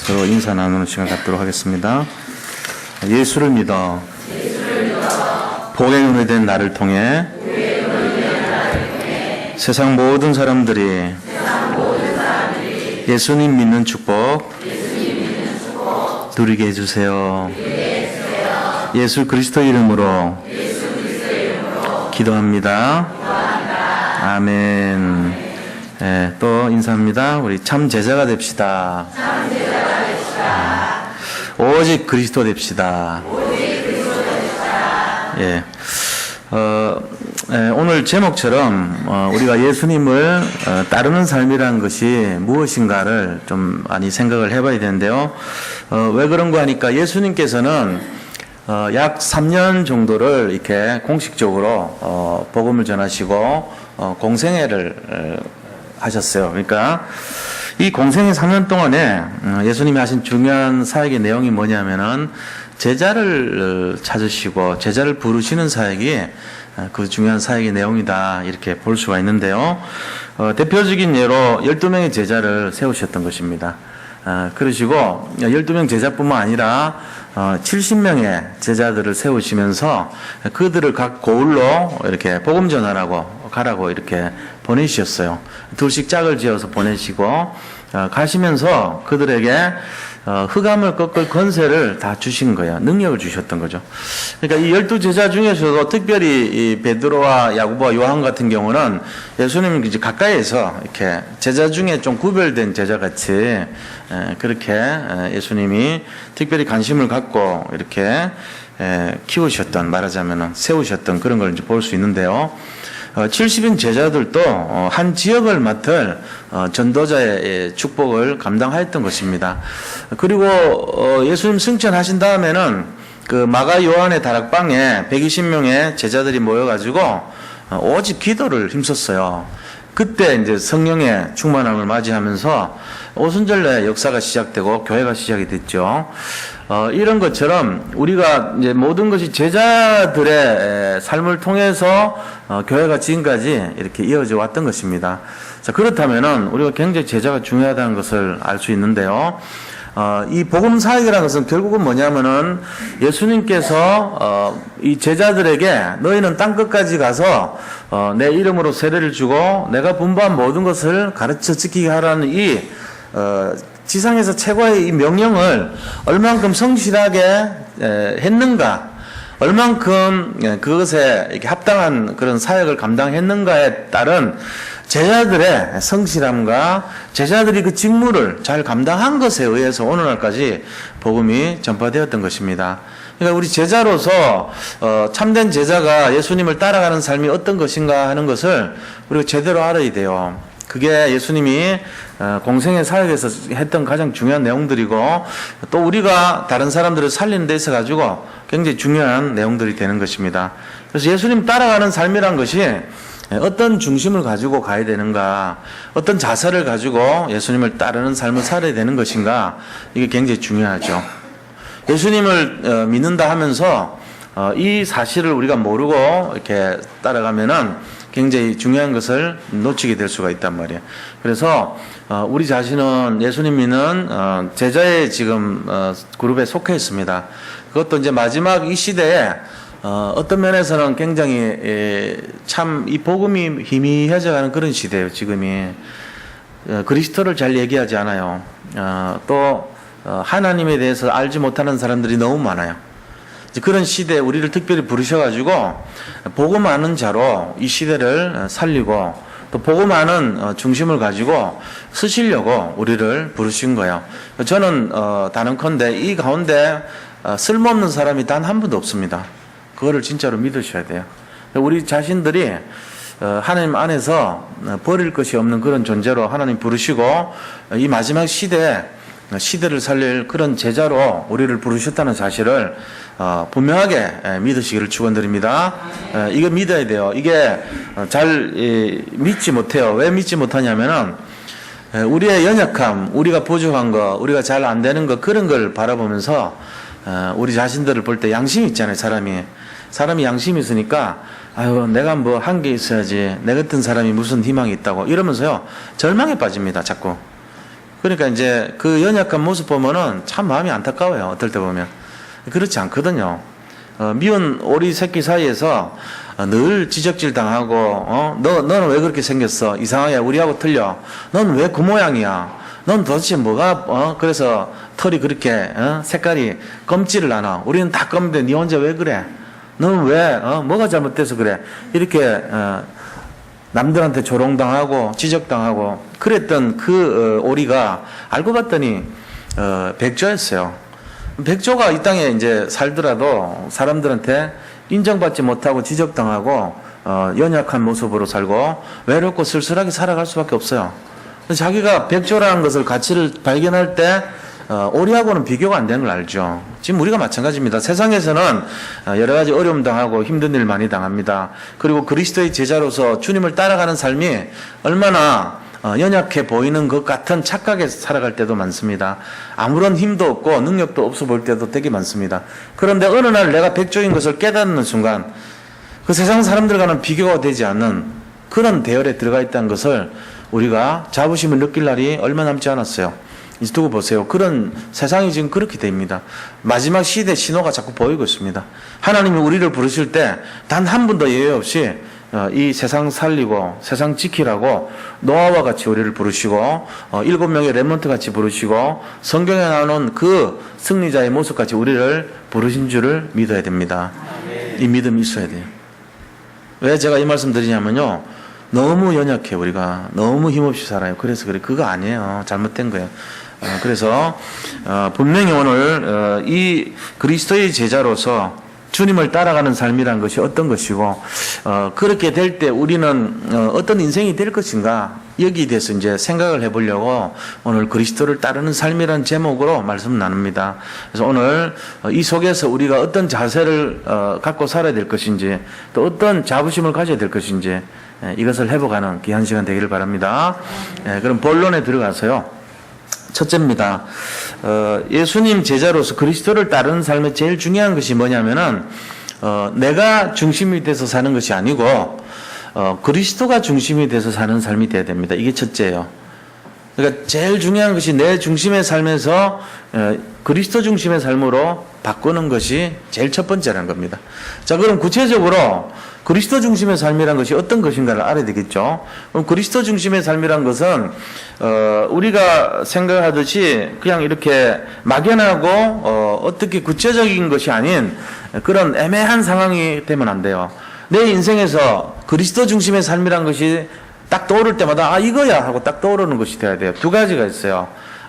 서로 인사 나누는 시간 갖도록 하겠습니다. 예수를 믿어 복의 눈이 된 나를 통해 세상 모든 사람들이 예수님 믿는 축복 누리게 해주세요. 예수 그리스도 이름으로 기도합니다. 아멘. 또 인사합니다. 우리 참 제자가 됩시다. 오직 그리스도 됩시다. 예. 오늘 제목처럼 우리가 예수님을 따르는 삶이라는 것이 무엇인가를 좀 많이 생각을 해봐야 되는데요. 왜 그런가 하니까 예수님께서는 약 3년 정도를 이렇게 공식적으로 복음을 전하시고 공생애를 하셨어요. 그러니까 이 공생애 3년 동안에 예수님이 하신 중요한 사역의 내용이 뭐냐면은 제자를 찾으시고 제자를 부르시는 사역이 그 중요한 사역의 내용이다, 이렇게 볼 수가 있는데요. 대표적인 예로 12명의 제자를 세우셨던 것입니다. 그러시고 12명 제자뿐만 아니라 70명의 제자들을 세우시면서 그들을 각 고을로 이렇게 복음 전하라고 가라고 이렇게 보내주셨어요. 둘씩 짝을 지어서 보내시고 가시면서 그들에게 흑암을 꺾을 권세를 다 주신 거예요. 능력을 주셨던 거죠. 그러니까 이 12제자 중에서도 특별히 이 베드로와 야고보와 요한 같은 경우는 예수님이 이제 가까이에서 이렇게 제자 중에 좀 구별된 제자같이 그렇게 예수님이 특별히 관심을 갖고 이렇게 키우셨던, 말하자면 세우셨던 그런 걸 이제 볼 수 있는데요. 70인 제자들도 한 지역을 맡을 전도자의 축복을 감당하였던 것입니다. 그리고 예수님 승천하신 다음에는 그 마가 요한의 다락방에 120명의 제자들이 모여가지고 오직 기도를 힘썼어요. 그때 이제 성령의 충만함을 맞이하면서 오순절내 역사가 시작되고 교회가 시작이 됐죠. 이런 것처럼 우리가 이제 모든 것이 제자들의 삶을 통해서 교회가 지금까지 이렇게 이어져 왔던 것입니다. 자, 그렇다면은 우리가 굉장히 제자가 중요하다는 것을 알 수 있는데요. 이 복음 사역이라는 것은 결국은 뭐냐면은 예수님께서 이 제자들에게 너희는 땅 끝까지 가서 내 이름으로 세례를 주고 내가 분부한 모든 것을 가르쳐 지키게 하라는 이 지상에서 최고의 이 명령을 얼만큼 성실하게 했는가, 얼만큼 그것에 이렇게 합당한 그런 사역을 감당했는가에 따른 제자들의 성실함과 제자들이 그 직무를 잘 감당한 것에 의해서 오늘날까지 복음이 전파되었던 것입니다. 그러니까 우리 제자로서 참된 제자가 예수님을 따라가는 삶이 어떤 것인가 하는 것을 우리가 제대로 알아야 돼요. 그게 예수님이 공생의 사역에서 했던 가장 중요한 내용들이고 또 우리가 다른 사람들을 살리는 데 있어 가지고 굉장히 중요한 내용들이 되는 것입니다. 그래서 예수님 따라가는 삶이란 것이 어떤 중심을 가지고 가야 되는가, 어떤 자세를 가지고 예수님을 따르는 삶을 살아야 되는 것인가, 이게 굉장히 중요하죠. 예수님을 믿는다 하면서 이 사실을 우리가 모르고 이렇게 따라가면은 굉장히 중요한 것을 놓치게 될 수가 있단 말이에요. 그래서 우리 자신은 예수님 믿는 제자의 지금 그룹에 속해 있습니다. 그것도 이제 마지막 이 시대에 어떤 면에서는 굉장히 참 이 복음이 희미해져가는 그런 시대예요. 지금이 그리스도를 잘 얘기하지 않아요. 또 하나님에 대해서 알지 못하는 사람들이 너무 많아요. 그런 시대에 우리를 특별히 부르셔가지고 복음 아는 자로 이 시대를 살리고 또 복음 아는 중심을 가지고 쓰시려고 우리를 부르신 거예요. 저는 단언컨대 이 가운데 쓸모없는 사람이 단 한 분도 없습니다. 그거를 진짜로 믿으셔야 돼요. 우리 자신들이 하나님 안에서 버릴 것이 없는 그런 존재로 하나님 부르시고 이 마지막 시대를 살릴 그런 제자로 우리를 부르셨다는 사실을 분명하게 믿으시기를 축원드립니다. 이거 믿어야 돼요. 이게 잘 믿지 못해요. 왜 믿지 못하냐면은 우리의 연약함, 우리가 부족한 거, 우리가 잘 안 되는 거, 그런 걸 바라보면서 우리 자신들을 볼 때 양심이 있잖아요. 사람이 양심이 있으니까 아유 내가 뭐 한 게 있어야지, 내 같은 사람이 무슨 희망이 있다고 이러면서요 절망에 빠집니다. 자꾸 그러니까 이제 그 연약한 모습 보면은 참 마음이 안타까워요. 어떨 때 보면. 그렇지 않거든요. 미운 오리 새끼 사이에서 늘 지적질 당하고, 너는 왜 그렇게 생겼어? 이상하게 우리하고 틀려. 넌 왜 그 모양이야? 넌 도대체 뭐가, 그래서 털이 그렇게, 색깔이 검지를 않아. 우리는 다 검은데 니 혼자 왜 그래? 너는 왜, 뭐가 잘못돼서 그래? 이렇게, 남들한테 조롱당하고 지적당하고 그랬던 그 오리가 알고 봤더니 백조였어요. 백조가 이 땅에 이제 살더라도 사람들한테 인정받지 못하고 지적당하고 연약한 모습으로 살고 외롭고 쓸쓸하게 살아갈 수밖에 없어요. 자기가 백조라는 것을 가치를 발견할 때 오리하고는 비교가 안 되는 걸 알죠. 지금 우리가 마찬가지입니다. 세상에서는 여러 가지 어려움 당하고 힘든 일 많이 당합니다. 그리고 그리스도의 제자로서 주님을 따라가는 삶이 얼마나 연약해 보이는 것 같은 착각에 살아갈 때도 많습니다. 아무런 힘도 없고 능력도 없어 보일 때도 되게 많습니다. 그런데 어느 날 내가 백조인 것을 깨닫는 순간 그 세상 사람들과는 비교가 되지 않는 그런 대열에 들어가 있다는 것을 우리가 자부심을 느낄 날이 얼마 남지 않았어요. 이제 두고 보세요. 그런 세상이 지금 그렇게 됩니다. 마지막 시대 신호가 자꾸 보이고 있습니다. 하나님이 우리를 부르실 때 단 한 번도 예외 없이 이 세상 살리고 세상 지키라고 노아와 같이 우리를 부르시고 7명의 렘넌트 같이 부르시고 성경에 나오는 그 승리자의 모습 같이 우리를 부르신 줄을 믿어야 됩니다. 이 믿음이 있어야 돼요. 왜 제가 이 말씀 드리냐면요. 너무 연약해 우리가 너무 힘없이 살아요. 그래서 그래. 그거 아니에요. 잘못된 거예요. 그래서 분명히 오늘 이 그리스도의 제자로서 주님을 따라가는 삶이란 것이 어떤 것이고 그렇게 될 때 우리는 어떤 인생이 될 것인가 여기에 대해서 이제 생각을 해보려고 오늘 그리스도를 따르는 삶이라는 제목으로 말씀 나눕니다. 그래서 오늘 이 속에서 우리가 어떤 자세를 갖고 살아야 될 것인지 또 어떤 자부심을 가져야 될 것인지 이것을 회복하는 귀한 시간 되기를 바랍니다. 그럼 본론에 들어가서요. 첫째입니다. 예수님 제자로서 그리스도를 따르는 삶의 제일 중요한 것이 뭐냐면은 내가 중심이 돼서 사는 것이 아니고 그리스도가 중심이 돼서 사는 삶이 돼야 됩니다. 이게 첫째예요. 그러니까 제일 중요한 것이 내 중심의 삶에서 그리스도 중심의 삶으로 바꾸는 것이 제일 첫 번째라는 겁니다. 자, 그럼 구체적으로 그리스도 중심의 삶이란 것이 어떤 것인가를 알아야 되겠죠. 그럼 그리스도 중심의 삶이란 것은 우리가 생각하듯이 그냥 이렇게 막연하고 어떻게 구체적인 것이 아닌 그런 애매한 상황이 되면 안 돼요. 내 인생에서 그리스도 중심의 삶이란 것이 딱 떠오를 때마다 이거야 하고 딱 떠오르는 것이 돼야 돼요. 두 가지가 있어요.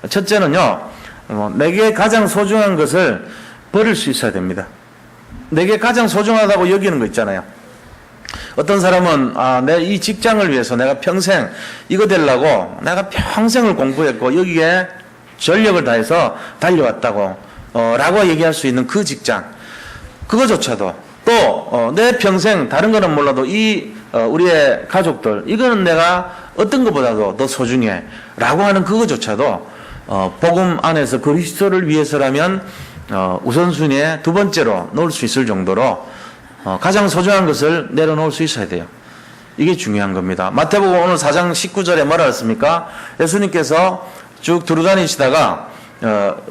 첫째는요. 내게 가장 소중한 것을 버릴 수 있어야 됩니다. 내게 가장 소중하다고 여기는 거 있잖아요. 어떤 사람은 내 이 직장을 위해서 내가 평생 이거 되려고 내가 평생을 공부했고 여기에 전력을 다해서 달려왔다고 라고 얘기할 수 있는 그 직장 그거조차도 또 내 평생 다른 거는 몰라도 우리의 가족들 이거는 내가 어떤 것보다도 더 소중해 라고 하는 그거조차도 복음 안에서 그리스도를 위해서라면 우선순위에 두 번째로 놓을 수 있을 정도로 가장 소중한 것을 내려놓을 수 있어야 돼요. 이게 중요한 겁니다. 마태복음 오늘 4장 19절에 뭐라 했습니까? 예수님께서 쭉 두루다니시다가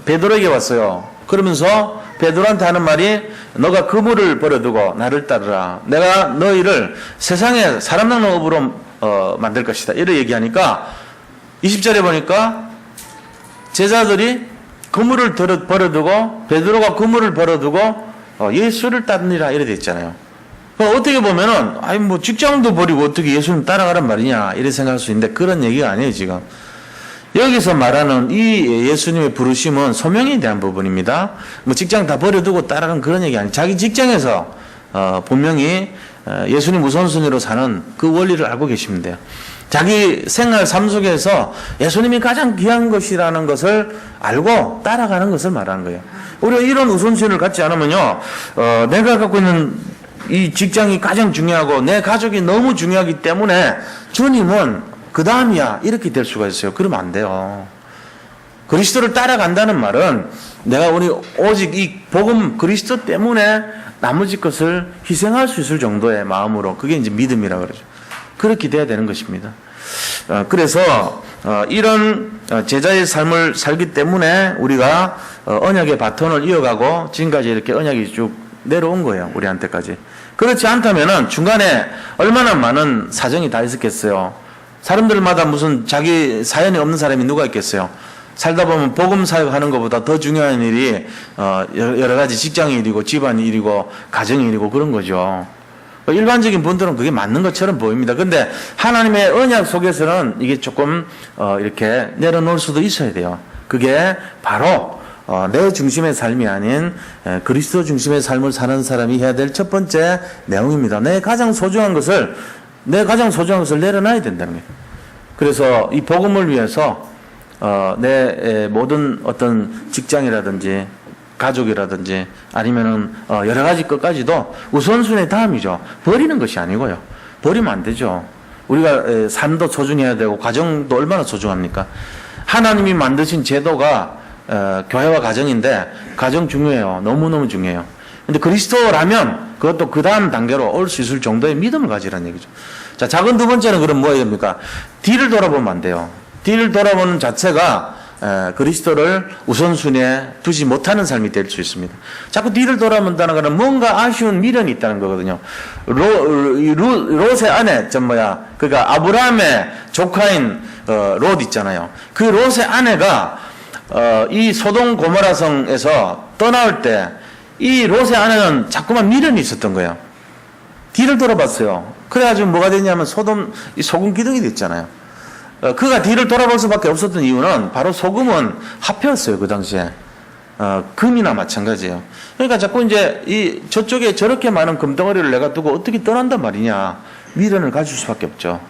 베드로에게 왔어요. 그러면서 베드로한테 하는 말이 너가 그물을 버려두고 나를 따르라. 내가 너희를 세상에 사람 낚는 업으로 만들 것이다. 이렇게 얘기하니까 20절에 보니까 제자들이 그물을 버려두고 베드로가 그물을 버려두고 예수를 따르니라 이래 돼 있잖아요. 어떻게 보면은 뭐 직장도 버리고 어떻게 예수님 따라가란 말이냐 이렇게 생각할 수 있는데 그런 얘기가 아니에요. 지금 여기서 말하는 이 예수님의 부르심은 소명에 대한 부분입니다. 뭐 직장 다 버려두고 따라가는 그런 얘기 아니에요. 자기 직장에서 분명히 예수님 우선순위로 사는 그 원리를 알고 계시면 돼요. 자기 생활 삶 속에서 예수님이 가장 귀한 것이라는 것을 알고 따라가는 것을 말하는 거예요. 우리가 이런 우선순위를 갖지 않으면요, 내가 갖고 있는 이 직장이 가장 중요하고 내 가족이 너무 중요하기 때문에 주님은 그 다음이야 이렇게 될 수가 있어요. 그러면 안 돼요. 그리스도를 따라간다는 말은 내가 오직 이 복음 그리스도 때문에 나머지 것을 희생할 수 있을 정도의 마음으로 그게 이제 믿음이라 그러죠. 그렇게 돼야 되는 것입니다. 그래서 이런 제자의 삶을 살기 때문에 우리가 언약의 바톤을 이어가고 지금까지 이렇게 언약이 쭉 내려온 거예요. 우리한테까지. 그렇지 않다면은 중간에 얼마나 많은 사정이 다 있었겠어요. 사람들마다 무슨 자기 사연이 없는 사람이 누가 있겠어요. 살다 보면 복음 사역하는 것보다 더 중요한 일이 여러 가지 직장 일이고 집안 일이고 가정 일이고 그런 거죠. 일반적인 분들은 그게 맞는 것처럼 보입니다. 근데 하나님의 언약 속에서는 이게 조금 이렇게 내려놓을 수도 있어야 돼요. 그게 바로 내 중심의 삶이 아닌 그리스도 중심의 삶을 사는 사람이 해야 될 첫 번째 내용입니다. 내 가장 소중한 것을 내려놔야 된다는 거예요. 그래서 이 복음을 위해서 내 모든 어떤 직장이라든지 가족이라든지 아니면은 여러 가지 것까지도 우선순위 다음이죠. 버리는 것이 아니고요. 버리면 안 되죠. 우리가 삶도 소중해야 되고 가정도 얼마나 소중합니까? 하나님이 만드신 제도가 교회와 가정인데 가정 중요해요. 너무너무 중요해요. 근데 그리스도라면 그것도 그 다음 단계로 올 수 있을 정도의 믿음을 가지라는 얘기죠. 자, 작은 두 번째는 그럼 뭐야 됩니까? 뒤를 돌아보면 안 돼요. 뒤를 돌아보는 자체가 그리스도를 우선순위에 두지 못하는 삶이 될 수 있습니다. 자꾸 뒤를 돌아본다는 것은 뭔가 아쉬운 미련이 있다는 거거든요. 롯의 아내, 그러니까 아브라함의 조카인 롯 있잖아요. 그 롯의 아내가 이 소돔 고모라 성에서 떠나올 때 이 롯의 아내는 자꾸만 미련이 있었던 거예요. 뒤를 돌아봤어요. 그래가지고 뭐가 됐냐면 소금 기둥이 됐잖아요. 그가 뒤를 돌아볼 수밖에 없었던 이유는 바로 소금은 화폐였어요. 그 당시에. 금이나 마찬가지예요. 그러니까 자꾸 이제 저쪽에 저렇게 많은 금덩어리를 내가 두고 어떻게 떠난단 말이냐. 미련을 가질 수밖에 없죠.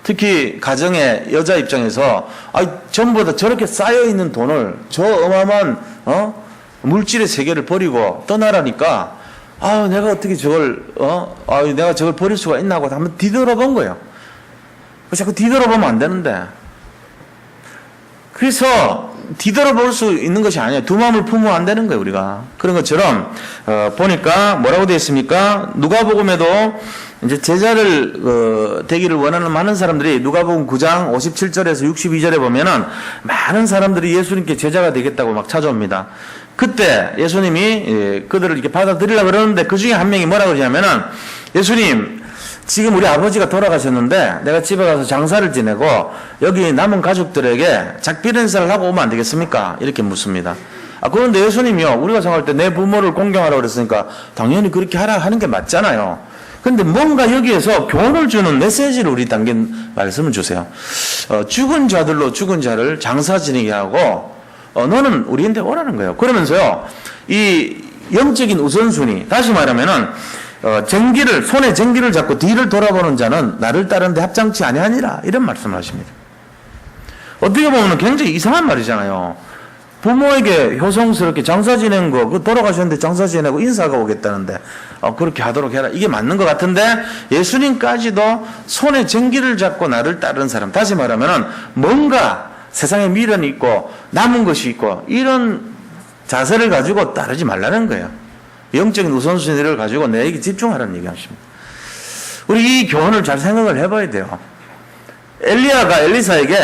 특히 가정의 여자 입장에서 전부 다 저렇게 쌓여있는 돈을 저 어마어마한 물질의 세계를 버리고 떠나라니까 내가 어떻게 내가 저걸 버릴 수가 있나 하고 한번 뒤돌아본 거예요. 자꾸 뒤돌아보면 안 되는데. 그래서 뒤돌아볼 수 있는 것이 아니에요. 두 마음을 품으면 안 되는 거예요, 우리가. 그런 것처럼 보니까 뭐라고 되어 있습니까? 누가복음에도 이제 제자를 되기를 원하는 많은 사람들이 누가복음 9장 57절에서 62절에 보면은 많은 사람들이 예수님께 제자가 되겠다고 막 찾아옵니다. 그때 예수님이 그들을 이렇게 받아들이려고 그러는데 그 중에 한 명이 뭐라고 그러냐면은 예수님, 지금 우리 아버지가 돌아가셨는데 내가 집에 가서 장사를 지내고 여기 남은 가족들에게 작별 인사를 하고 오면 안 되겠습니까? 이렇게 묻습니다. 그런데 예수님이요, 우리가 생각할 때 내 부모를 공경하라고 그랬으니까 당연히 그렇게 하는 게 맞잖아요. 근데 뭔가 여기에서 교훈을 주는 메시지를 우리 담긴 말씀을 주세요. 죽은 자들로 죽은 자를 장사 지내게 하고 너는 우리한테 오라는 거예요. 그러면서요, 이 영적인 우선순위, 다시 말하면은 손에 쟁기를 잡고 뒤를 돌아보는 자는 나를 따르는데 합장치 아니하니라, 이런 말씀을 하십니다. 어떻게 보면 굉장히 이상한 말이잖아요. 부모에게 효성스럽게 장사 지낸 거, 돌아가셨는데 장사 지내고 인사가 오겠다는데 그렇게 하도록 해라, 이게 맞는 것 같은데 예수님까지도 손에 쟁기를 잡고 나를 따르는 사람, 다시 말하면은 뭔가 세상에 미련이 있고 남은 것이 있고 이런 자세를 가지고 따르지 말라는 거예요. 영적인 우선순위를 가지고 내에게 집중하라는 얘기 하십니다. 우리 이 교훈을 잘 생각을 해봐야 돼요. 엘리야가 엘리사에게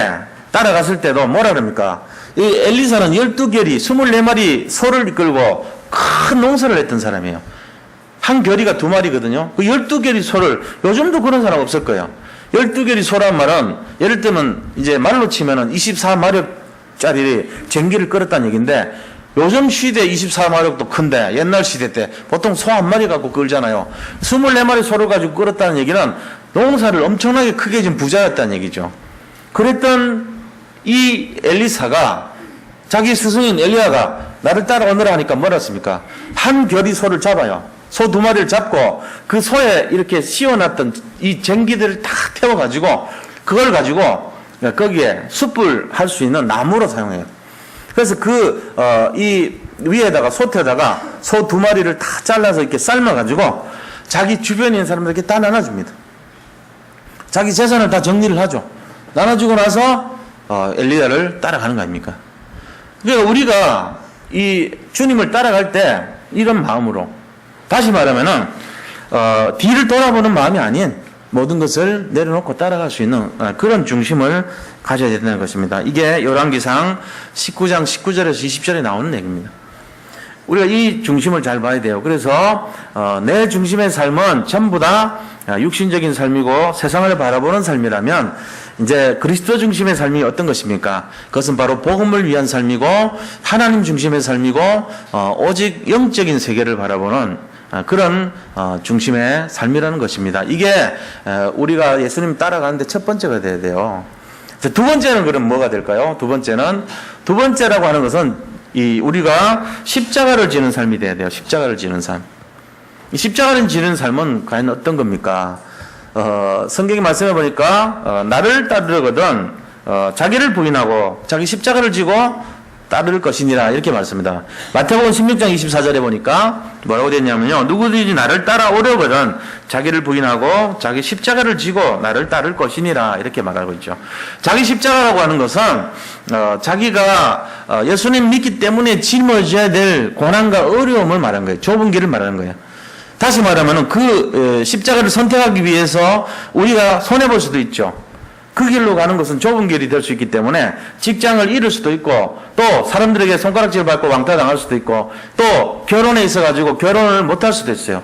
따라갔을 때도 뭐라 그럽니까? 이 엘리사는 12결이 24마리 소를 이끌고 큰 농사를 했던 사람이에요. 한 결이가 2마리거든요. 그 12결이 소를, 요즘도 그런 사람 없을 거예요. 12결이 소란 말은 예를 들면 이제 말로 치면은 24마력짜리 쟁기를 끌었다는 얘기인데, 요즘 시대 24마력도 큰데 옛날 시대 때 보통 소 한 마리 갖고 끌잖아요. 24마리 소를 가지고 끌었다는 얘기는 농사를 엄청나게 크게 진 부자였다는 얘기죠. 그랬던 이 엘리사가, 자기 스승인 엘리야가 나를 따라오느라 하니까 뭐라 했습니까? 한 결이 소를 잡아요. 소 2마리를 잡고 그 소에 이렇게 씌워놨던 이 쟁기들을 다 태워가지고 그걸 가지고 거기에 숯불 할 수 있는 나무로 사용해요. 그래서 이 위에다가 솥에다가 소 2마리를 다 잘라서 이렇게 삶아가지고 자기 주변에 있는 사람들에게 다 나눠줍니다. 자기 재산을 다 정리를 하죠. 나눠주고 나서 엘리야를 따라가는 거 아닙니까? 그러니까 우리가 이 주님을 따라갈 때 이런 마음으로, 다시 말하면은 뒤를 돌아보는 마음이 아닌 모든 것을 내려놓고 따라갈 수 있는 그런 중심을 가져야 된다는 것입니다. 이게 열왕기상 19장 19절에서 20절에 나오는 얘기입니다. 우리가 이 중심을 잘 봐야 돼요. 그래서 내 중심의 삶은 전부 다 육신적인 삶이고 세상을 바라보는 삶이라면 이제 그리스도 중심의 삶이 어떤 것입니까? 그것은 바로 복음을 위한 삶이고 하나님 중심의 삶이고 오직 영적인 세계를 바라보는 그런 중심의 삶이라는 것입니다. 이게 우리가 예수님 따라가는데 첫 번째가 돼야 돼요. 두 번째는 그럼 뭐가 될까요? 두 번째라고 하는 것은 우리가 십자가를 지는 삶이 돼야 돼요. 십자가를 지는 삶. 이 십자가를 지는 삶은 과연 어떤 겁니까? 성경이 말씀해 보니까 나를 따르거든 자기를 부인하고 자기 십자가를 지고 따를 것이니라 이렇게 말씀합니다. 마태복음 16장 24절에 보니까 뭐라고 되냐면요. 누구든지 나를 따라오려거든 자기를 부인하고 자기 십자가를 지고 나를 따를 것이니라 이렇게 말하고 있죠. 자기 십자가라고 하는 것은 자기가 예수님 믿기 때문에 짊어져야 될 고난과 어려움을 말하는 거예요. 좁은 길을 말하는 거예요. 다시 말하면 그 십자가를 선택하기 위해서 우리가 손해볼 수도 있죠. 그 길로 가는 것은 좁은 길이 될 수 있기 때문에 직장을 잃을 수도 있고 또 사람들에게 손가락질 받고 왕따당할 수도 있고 또 결혼에 있어가지고 결혼을 못할 수도 있어요.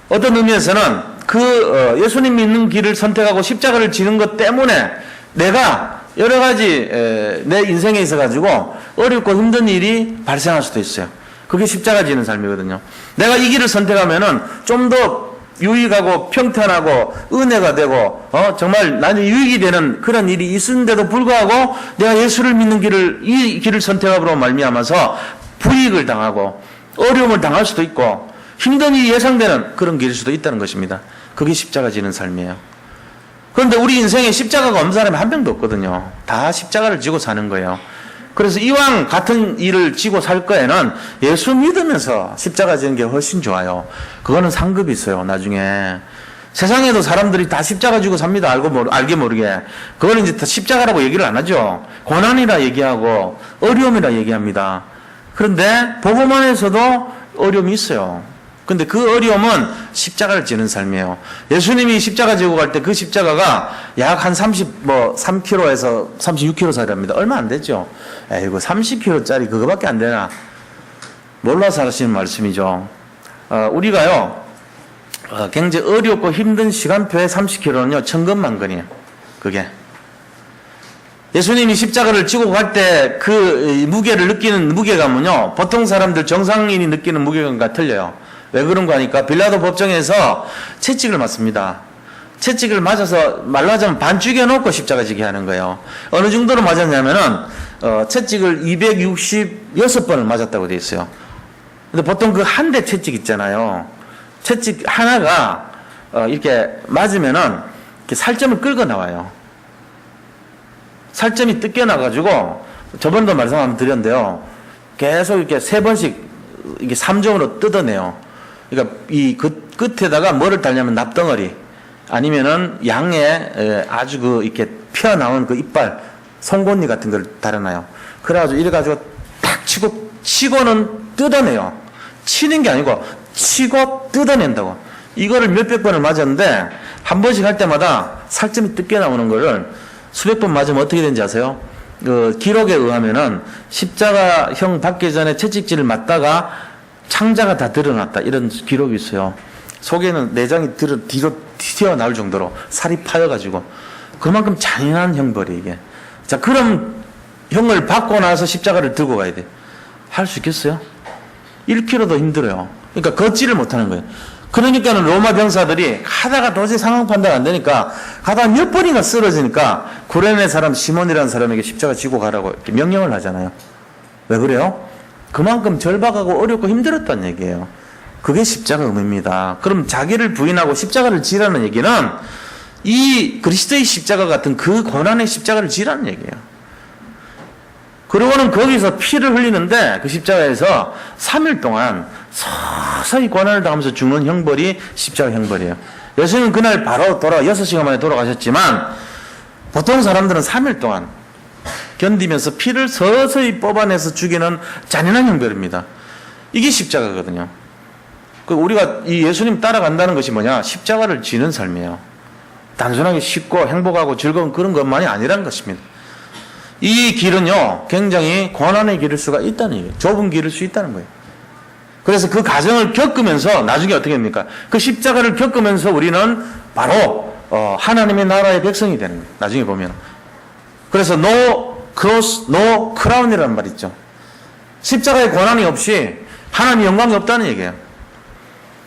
어떤 의미에서는 그 예수님 믿는 길을 선택하고 십자가를 지는 것 때문에 내가 여러 가지 내 인생에 있어가지고 어렵고 힘든 일이 발생할 수도 있어요. 그게 십자가 지는 삶이거든요. 내가 이 길을 선택하면은 좀 더 유익하고 평탄하고 은혜가 되고 정말 나중에 유익이 되는 그런 일이 있는데도 불구하고 내가 예수를 믿는 이 길을 선택함으로 말미암아서 불이익을 당하고 어려움을 당할 수도 있고 힘든 일이 예상되는 그런 길일 수도 있다는 것입니다. 그게 십자가 지는 삶이에요. 그런데 우리 인생에 십자가가 없는 사람이 한 명도 없거든요. 다 십자가를 지고 사는 거예요. 그래서 이왕 같은 일을 지고 살 거에는 예수 믿으면서 십자가 지는 게 훨씬 좋아요. 그거는 상급이 있어요. 나중에 세상에도 사람들이 다 십자가 지고 삽니다. 알게 모르게. 그걸 이제 다 십자가라고 얘기를 안 하죠. 고난이라 얘기하고 어려움이라 얘기합니다. 그런데 복음 안에서도 어려움이 있어요. 근데 그 어려움은 십자가를 지는 삶이에요. 예수님이 십자가 지고 갈 때 그 십자가가 약 한 3kg에서 36kg짜리랍니다. 얼마 안 되죠. 에이고 30kg짜리 그거밖에 안 되나. 몰라서 하시는 말씀이죠. 우리가요 굉장히 어렵고 힘든 시간표의 30kg는요 천근만근이에요. 그게 예수님이 십자가를 지고 갈 때 그 무게를 느끼는 무게감은요 보통 사람들 정상인이 느끼는 무게감과 틀려요. 왜 그런가 하니까 빌라도 법정에서 채찍을 맞습니다. 채찍을 맞아서 말로 하자면 반 죽여놓고 십자가 지게 하는 거예요. 어느 정도로 맞았냐면은 채찍을 266번을 맞았다고 돼 있어요. 근데 보통 그 한 대 채찍 있잖아요. 채찍 하나가 이렇게 맞으면은 이렇게 살점을 끌고 나와요. 살점이 뜯겨 나가지고 저번도 말씀 한번 드렸는데요. 계속 이렇게 3번씩 이게 3점으로 뜯어내요. 그러니까 이 끝에다가 뭐를 달냐면 납덩어리 아니면은 양에 아주 이렇게 피어나온 그 이빨 송곳니 같은 걸 달아놔요. 그래가지고 이래가지고 딱 치고는 뜯어내요. 치는 게 아니고 치고 뜯어낸다고. 이거를 몇백 번을 맞았는데 한 번씩 할 때마다 살점이 뜯겨 나오는 거를 수백 번 맞으면 어떻게 되는지 아세요? 그 기록에 의하면은 십자가형 받기 전에 채찍질을 맞다가 창자가 다 드러났다 이런 기록이 있어요. 속에는 내장이 뒤로 튀어나올 정도로 살이 파여가지고 그만큼 잔인한 형벌이 이게. 자 그럼 형을 받고 나서 십자가를 들고 가야 돼. 할 수 있겠어요? 1km도 힘들어요. 그러니까 걷지를 못하는 거예요. 그러니까는 로마 병사들이 하다가 도저히 상황 판단 안 되니까 가다가 몇 번이나 쓰러지니까 구레네 사람 시몬이라는 사람에게 십자가 지고 가라고 이렇게 명령을 하잖아요. 왜 그래요? 그만큼 절박하고 어렵고 힘들었다는 얘기예요. 그게 십자가 의미입니다. 그럼 자기를 부인하고 십자가를 지라는 얘기는 이 그리스도의 십자가 같은 그 고난의 십자가를 지라는 얘기예요. 그리고는 거기서 피를 흘리는데 그 십자가에서 3일 동안 서서히 고난을 당하면서 죽는 형벌이 십자가 형벌이에요. 예수님은 그날 바로 6시간 만에 돌아가셨지만 보통 사람들은 3일 동안 견디면서 피를 서서히 뽑아내서 죽이는 잔인한 형벌입니다. 이게 십자가거든요. 우리가 이 예수님 따라간다는 것이 뭐냐? 십자가를 지는 삶이에요. 단순하게 쉽고 행복하고 즐거운 그런 것만이 아니라는 것입니다. 이 길은요, 굉장히 고난의 길일 수가 있다는 얘기예요. 좁은 길일 수 있다는 거예요. 그래서 그 과정을 겪으면서 나중에 어떻게 됩니까? 그 십자가를 겪으면서 우리는 바로 하나님의 나라의 백성이 되는 거예요. 나중에 보면. 그래서 no cross, no crown이라는 말 있죠. 십자가의 고난이 없이 하나님의 영광이 없다는 얘기예요.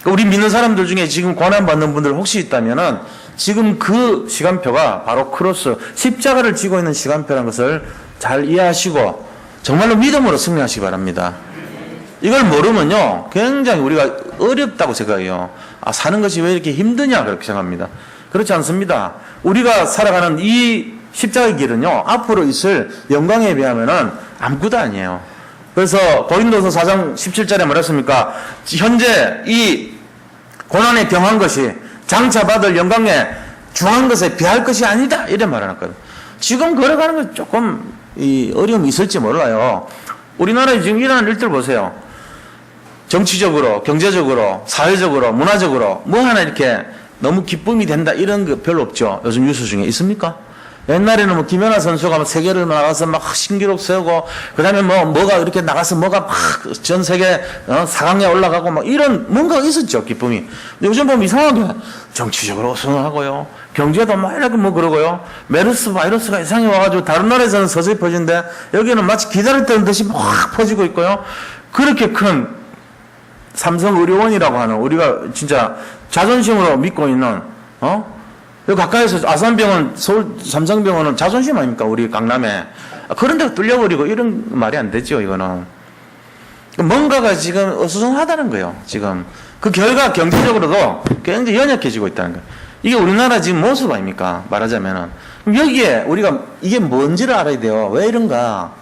우리 믿는 사람들 중에 지금 고난받는 분들 혹시 있다면은 지금 그 시간표가 바로 크로스, 십자가를 지고 있는 시간표라는 것을 잘 이해하시고 정말로 믿음으로 승리하시기 바랍니다. 이걸 모르면요, 굉장히 우리가 어렵다고 생각해요. 아, 사는 것이 왜 이렇게 힘드냐, 그렇게 생각합니다. 그렇지 않습니다. 우리가 살아가는 이 십자가의 길은요, 앞으로 있을 영광에 비하면은 아무것도 아니에요. 그래서 고린도서 4장 17절에 말했습니까? 현재 이 고난에 경한 것이 장차 받을 영광에 중한 것에 비할 것이 아니다, 이래 말해놨거든요. 지금 걸어가는 건 조금 어려움이 있을지 몰라요. 우리나라에 지금 일어나는 일들 보세요. 정치적으로, 경제적으로, 사회적으로, 문화적으로 뭐 하나 이렇게 너무 기쁨이 된다 이런 거 별로 없죠. 요즘 뉴스 중에 있습니까? 옛날에는 뭐 김연아 선수가 세계를 나가서 막 신기록 세우고, 그 다음에 뭐가 이렇게 나가서 뭐가 막 전 세계 4강에 올라가고 막 이런 뭔가가 있었죠, 기쁨이. 근데 요즘 보면 이상하게 정치적으로 우승을 하고요. 경제도 막 이렇게 뭐 그러고요. 메르스 바이러스가 이상하게 와가지고 다른 나라에서는 서서히 퍼지는데 여기는 마치 기다릴 때는 듯이 막 퍼지고 있고요. 그렇게 큰 삼성의료원이라고 하는 우리가 진짜 자존심으로 믿고 있는, 여기 가까이서 아산병원, 서울 삼성병원은 자존심 아닙니까? 우리 강남에. 그런 데가 뚫려버리고 이런 말이 안 되죠, 이거는. 뭔가가 지금 어수선하다는 거예요, 지금. 그 결과 경제적으로도 굉장히 연약해지고 있다는 거예요. 이게 우리나라 지금 모습 아닙니까? 말하자면은. 여기에 우리가 이게 뭔지를 알아야 돼요. 왜 이런가?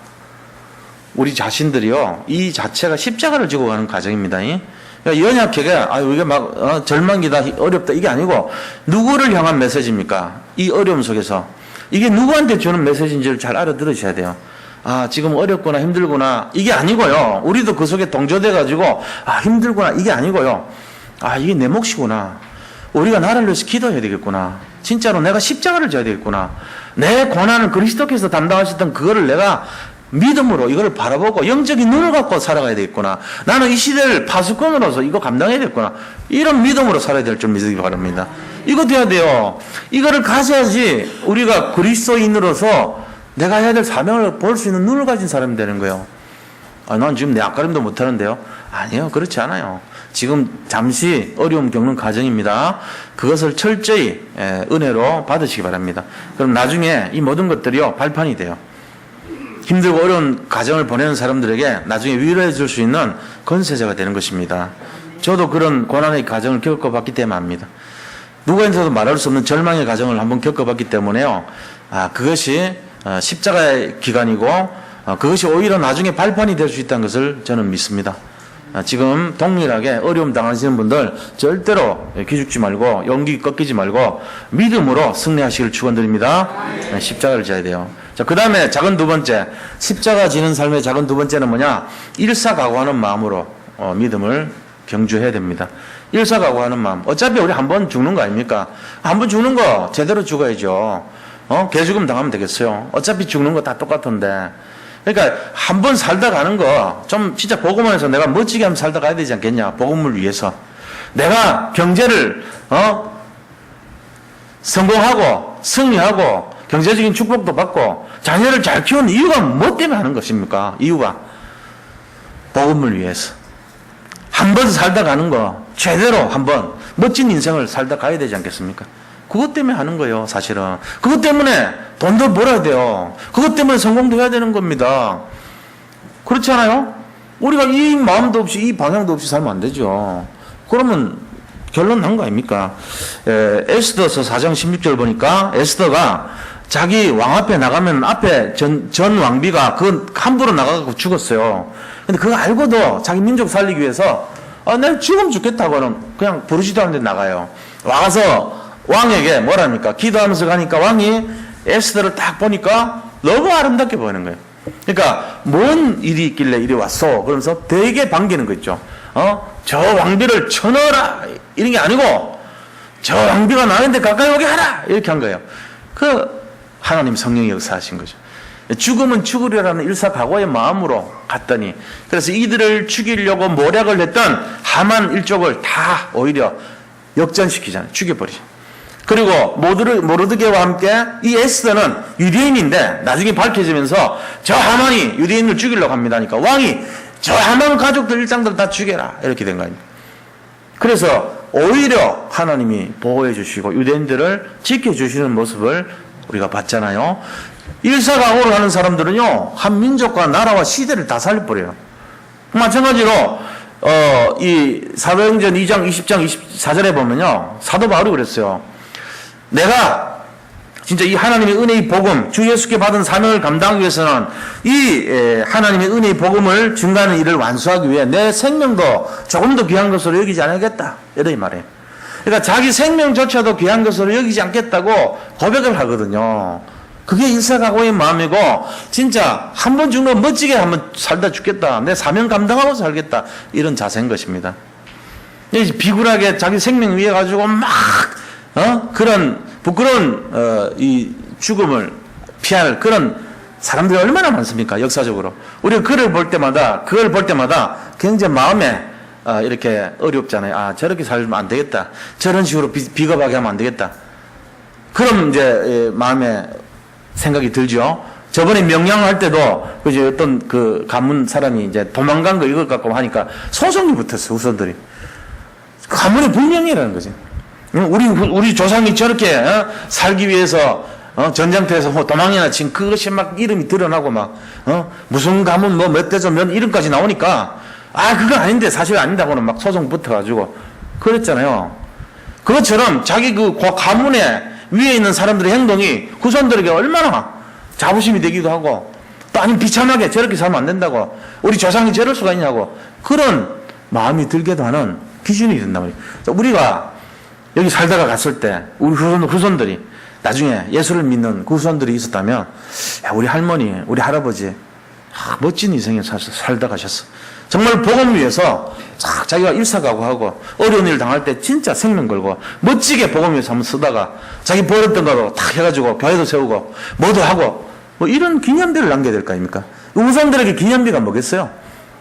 우리 자신들이요, 이 자체가 십자가를 지고 가는 과정입니다. 연약하게, 이게 막, 절망이다, 어렵다, 이게 아니고, 누구를 향한 메시지입니까? 이 어려움 속에서. 이게 누구한테 주는 메시지인지를 잘 알아들으셔야 돼요. 아, 지금 어렵구나, 힘들구나, 이게 아니고요. 우리도 그 속에 동조돼가지고, 힘들구나, 이게 아니고요. 이게 내 몫이구나. 우리가 나를 위해서 기도해야 되겠구나. 진짜로 내가 십자가를 져야 되겠구나. 내 고난을 그리스도께서 담당하셨던 그거를 내가 믿음으로 이걸 바라보고 영적인 눈을 갖고 살아가야 되겠구나. 나는 이 시대를 파수꾼으로서 이거 감당해야 되겠구나. 이런 믿음으로 살아야 될 줄 믿으기 바랍니다. 이거 돼야 돼요. 이거를 가져야지 우리가 그리스도인으로서 내가 해야 될 사명을 볼 수 있는 눈을 가진 사람이 되는 거예요. 난 지금 내 앞가림도 못하는데요. 아니요, 그렇지 않아요. 지금 잠시 어려움 겪는 과정입니다. 그것을 철저히 은혜로 받으시기 바랍니다. 그럼 나중에 이 모든 것들이요, 발판이 돼요. 힘들고 어려운 과정을 보내는 사람들에게 나중에 위로해 줄 수 있는 건세자가 되는 것입니다. 저도 그런 고난의 과정을 겪어봤기 때문에 압니다. 누구한테도 말할 수 없는 절망의 과정을 한번 겪어봤기 때문에요. 그것이 십자가의 기간이고 그것이 오히려 나중에 발판이 될 수 있다는 것을 저는 믿습니다. 지금 동일하게 어려움 당하시는 분들 절대로 기죽지 말고 용기 꺾이지 말고 믿음으로 승리하시길 축원드립니다. 십자가를 져야 돼요. 자, 그 다음에 작은 두 번째, 십자가 지는 삶의 작은 두 번째는 뭐냐? 일사각오하는 마음으로 믿음을 경주해야 됩니다. 일사각오하는 마음. 어차피 우리 한 번 죽는 거 아닙니까? 한 번 죽는 거 제대로 죽어야죠. 개죽음 당하면 되겠어요. 어차피 죽는 거 다 똑같은데. 그러니까 한 번 살다 가는 거 좀 진짜 복음을 해서 내가 멋지게 한번 살다 가야 되지 않겠냐? 복음을 위해서. 내가 경제를 성공하고 승리하고 경제적인 축복도 받고 자녀를 잘 키우는 이유가 뭐 때문에 하는 것입니까? 이유가 복음을 위해서. 한 번 살다 가는 거 제대로 한번 멋진 인생을 살다 가야 되지 않겠습니까? 그것 때문에 하는 거예요, 사실은. 그것 때문에 돈도 벌어야 돼요. 그것 때문에 성공도 해야 되는 겁니다. 그렇지 않아요? 우리가 이 마음도 없이 이 방향도 없이 살면 안 되죠. 그러면 결론 난 거 아닙니까? 에스더서 4장 16절 보니까 에스더가 자기 왕 앞에 나가면 앞에 전 왕비가 그 함부로 나가고 죽었어요. 근데 그거 알고도 자기 민족 살리기 위해서 내가 죽으면 죽겠다고는 그냥 부르지도 않는데 나가요. 와서 왕에게 뭐랍니까? 기도하면서 가니까 왕이 에스더를 딱 보니까 너무 아름답게 보이는 거예요. 그러니까 뭔 일이 있길래 이리 왔어? 그러면서 되게 반기는 거 있죠. 저 왕비를 쳐넣어라 이런 게 아니고 저 왕비가 나는데 가까이 오게 하라! 이렇게 한 거예요. 그 하나님 성령이 역사하신 거죠. 죽으면 죽으려라는 일사각오의 마음으로 갔더니, 그래서 이들을 죽이려고 모략을 했던 하만 일족을 다 오히려 역전시키잖아요. 죽여버리죠. 그리고 모르드게와 함께 이 에스더는 유대인인데 나중에 밝혀지면서 저 하만이 유대인을 죽이려고 합니다 하니까 왕이 저 하만 가족들 일장들 다 죽여라 이렇게 된 거 아닙니까? 그래서 오히려 하나님이 보호해 주시고 유대인들을 지켜주시는 모습을 우리가 봤잖아요. 일사각오를 하는 사람들은요, 한 민족과 나라와 시대를 다 살려버려요. 마찬가지로 이 사도행전 2장 20장 24절에 보면요, 사도 바울이 그랬어요. 내가 진짜 이 하나님의 은혜의 복음, 주 예수께 받은 사명을 감당하기 위해서는 이 하나님의 은혜의 복음을 증가하는 일을 완수하기 위해 내 생명도 조금 더 귀한 것으로 여기지 않겠다, 이런 말이에요. 그러니까 자기 생명조차도 귀한 것으로 여기지 않겠다고 고백을 하거든요. 그게 일사각오의 마음이고, 진짜 한 번 죽는 멋지게 한번 살다 죽겠다, 내 사명 감당하고 살겠다, 이런 자세인 것입니다. 비굴하게 자기 생명 위해 가지고 막 그런 부끄러운 이 죽음을 피할 그런 사람들이 얼마나 많습니까? 역사적으로 우리가 그걸 볼 때마다 굉장히 마음에 이렇게 어렵잖아요. 아, 저렇게 살면 안 되겠다, 저런 식으로 비겁하게 하면 안 되겠다, 그럼 이제 마음에 생각이 들죠. 저번에 명량할 때도 이제 어떤 그 가문 사람이 이제 도망간 거 이걸 갖고 하니까 소송이 붙었어. 후손들이 가문의 불명예라는 거지. 우리 조상이 저렇게 살기 위해서 전쟁터에서 도망이나 친 그것이 막 이름이 드러나고 막 무슨 가문 뭐 몇 대조 몇 이름까지 나오니까 아, 그건 아닌데 사실 아니다고는 막 소송 붙어가지고 그랬잖아요. 그것처럼 자기 그 가문에 위에 있는 사람들의 행동이 후손들에게 얼마나 자부심이 되기도 하고, 또 아니면 비참하게 저렇게 살면 안 된다고, 우리 조상이 저럴 수가 있냐고, 그런 마음이 들게도 하는 기준이 된단 말이에요. 우리가 여기 살다가 갔을 때 우리 후손들이 나중에 예수를 믿는 그 후손들이 있었다면, 야, 우리 할머니, 우리 할아버지 멋진 인생에 살다 가셨어. 정말 복음을 위해서 자기가 일사각오하고 어려운 일을 당할 때 진짜 생명 걸고 멋지게 복음을 위해서 한번 쓰다가 자기 벌었던 거로 탁 해가지고 교회도 세우고 뭐도 하고 뭐 이런 기념비를 남겨야 될 거 아닙니까? 우상들에게 기념비가 뭐겠어요?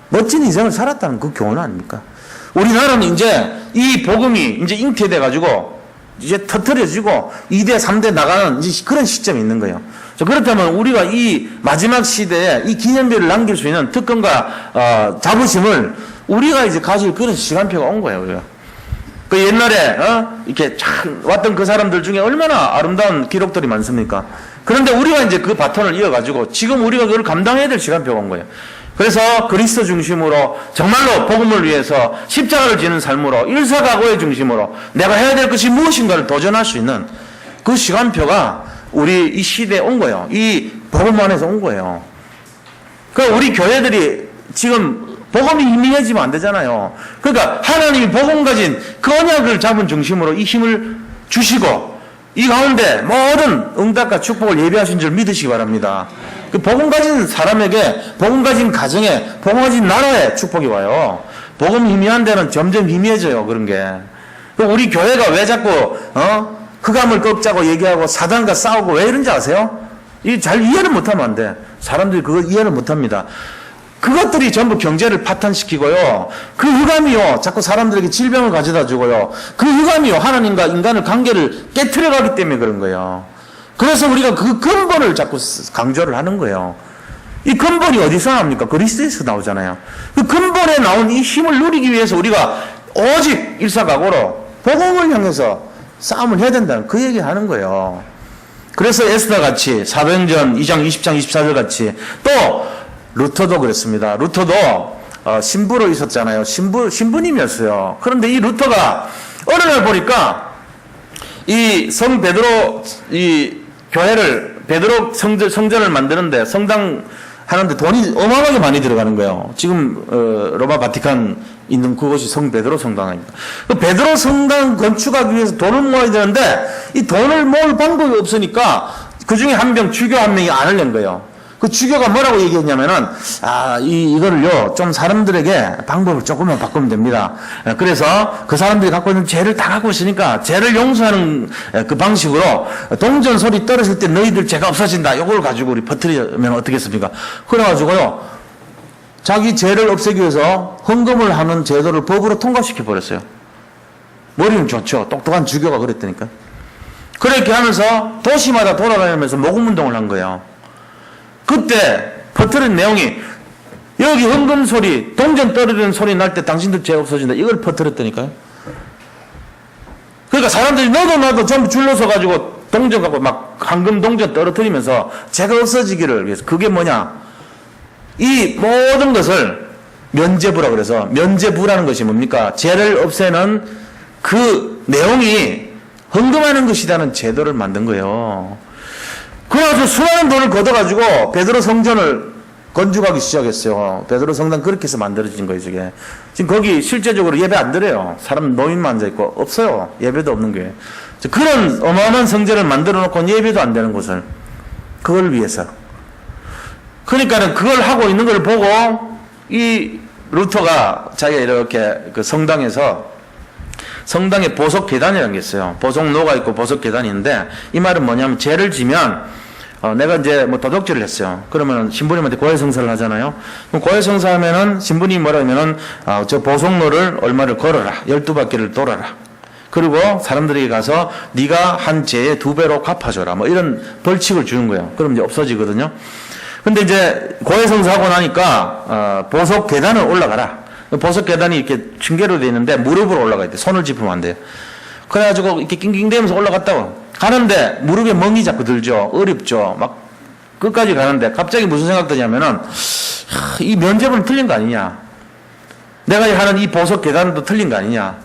멋진 인생을 살았다는 그 교훈 아닙니까? 우리나라는 이제 이 복음이 이제 잉태돼 가지고 이제 터트려지고 2대 3대 나가는 이제 그런 시점이 있는 거예요. 그렇다면 우리가 이 마지막 시대에 이 기념비를 남길 수 있는 특권과 자부심을 우리가 이제 가질 그런 시간표가 온 거예요. 우리가 그 옛날에 이렇게 참 왔던 그 사람들 중에 얼마나 아름다운 기록들이 많습니까? 그런데 우리가 이제 그 바톤을 이어가지고 지금 우리가 그걸 감당해야 될 시간표가 온 거예요. 그래서 그리스도 중심으로 정말로 복음을 위해서 십자가를 지는 삶으로 일사각오의 중심으로 내가 해야 될 것이 무엇인가를 도전할 수 있는 그 시간표가 우리 이 시대에 온 거예요. 이 복음 안에서 온 거예요. 그러니까 우리 교회들이 지금 복음이 희미해지면 안 되잖아요. 그러니까 하나님이 복음 가진 그 언약을 잡은 중심으로 이 힘을 주시고 이 가운데 모든 응답과 축복을 예비하신 줄 믿으시기 바랍니다. 그 복음 가진 사람에게, 복음 가진 가정에, 복음 가진 나라에 축복이 와요. 복음 희미한 데는 점점 희미해져요. 그런 게. 우리 교회가 왜 자꾸 흑암을 꺾자고 얘기하고 사단과 싸우고 왜 이런지 아세요? 이 잘 이해를 못하면 안 돼. 사람들이 그걸 이해를 못합니다. 그것들이 전부 경제를 파탄시키고요. 그 흑암이요, 자꾸 사람들에게 질병을 가져다 주고요. 그 흑암이요, 하나님과 인간의 관계를 깨트려가기 때문에 그런 거예요. 그래서 우리가 그 근본을 자꾸 강조를 하는 거예요. 이 근본이 어디서 나옵니까? 그리스도에서 나오잖아요. 그 근본에 나온 이 힘을 누리기 위해서 우리가 오직 일사각오로 복음을 향해서 싸움을 해야 된다는 그 얘기 하는 거예요. 그래서 에스더 같이 사도행전 2장 20장 24절 같이 또 루터도 그랬습니다. 루터도 신부로 있었잖아요. 신부님이었어요. 그런데 이 루터가 어느 날 보니까 이 성 베드로 이 교회를 베드로 성전을 만드는데 성당 하는데 돈이 어마어마하게 많이 들어가는 거예요. 지금 로마 바티칸 있는 그곳이 성 베드로 성당입니다. 그 베드로 성당 건축하기 위해서 돈을 모아야 되는데 이 돈을 모을 방법이 없으니까 그 중에 한 명, 주교 한 명이 안을 낸 거예요. 그 주교가 뭐라고 얘기했냐면은, 이거를요, 좀 사람들에게 방법을 조금만 바꾸면 됩니다. 그래서 그 사람들이 갖고 있는 죄를 다 갖고 있으니까 죄를 용서하는 그 방식으로 동전 소리 떨어질 때 너희들 죄가 없어진다. 이걸 가지고 우리 퍼뜨리면 어떻겠습니까? 그래가지고요, 자기 죄를 없애기 위해서 헌금을 하는 제도를 법으로 통과시켜 버렸어요. 머리는 좋죠. 똑똑한 주교가 그랬다니까. 그렇게 하면서 도시마다 돌아다니면서 모금운동을 한 거예요. 그때 퍼뜨린 내용이 여기 헌금 소리, 동전 떨어지는 소리 날 때 당신들 죄 없어진다. 이걸 퍼뜨렸다니까요. 그러니까 사람들이 너도 나도 전부 줄러서 가지고 동전 갖고 막 황금 동전 떨어뜨리면서 죄가 없어지기를 위해서. 그게 뭐냐? 이 모든 것을 면죄부라 그래서, 면죄부라는 것이 뭡니까? 죄를 없애는 그 내용이 헌금하는 것이라는 제도를 만든 거예요. 그래가지고 수많은 돈을 걷어가지고 베드로 성전을 건축하기 시작했어요. 베드로 성당 그렇게 해서 만들어진 거예요, 저게. 지금 거기 실제적으로 예배 안 드려요. 사람 노인만 앉아있고, 없어요. 예배도 없는 게. 그런 어마어마한 성전을 만들어 놓고 예배도 안 되는 곳을. 그걸 위해서. 그러니까는 그걸 하고 있는 걸 보고, 이 루터가 자기가 이렇게 그 성당에 보석 계단이라는 게 있어요. 보석로가 있고 보석 계단이 있는데, 이 말은 뭐냐면, 죄를 지면, 내가 이제 뭐 도둑질을 했어요. 그러면 신부님한테 고해성사를 하잖아요. 그럼 고해성사 하면은 신부님이 뭐라 하면은, 저 보석로를 얼마를 걸어라. 12바퀴를 돌아라. 그리고 사람들에게 가서 네가 한 죄의 2배로 갚아줘라. 뭐 이런 벌칙을 주는 거예요. 그럼 이제 없어지거든요. 근데 이제 고해성사하고 나니까, 보석 계단을 올라가라. 보석 계단이 이렇게 층계로 되어 있는데 무릎으로 올라가야 돼. 손을 짚으면 안 돼요. 그래가지고 이렇게 낑낑대면서 올라갔다고. 가는데 무릎에 멍이 자꾸 들죠. 어렵죠. 막 끝까지 가는데 갑자기 무슨 생각 드냐면은, 이 면죄부는 틀린 거 아니냐. 내가 하는 이 보석 계단도 틀린 거 아니냐.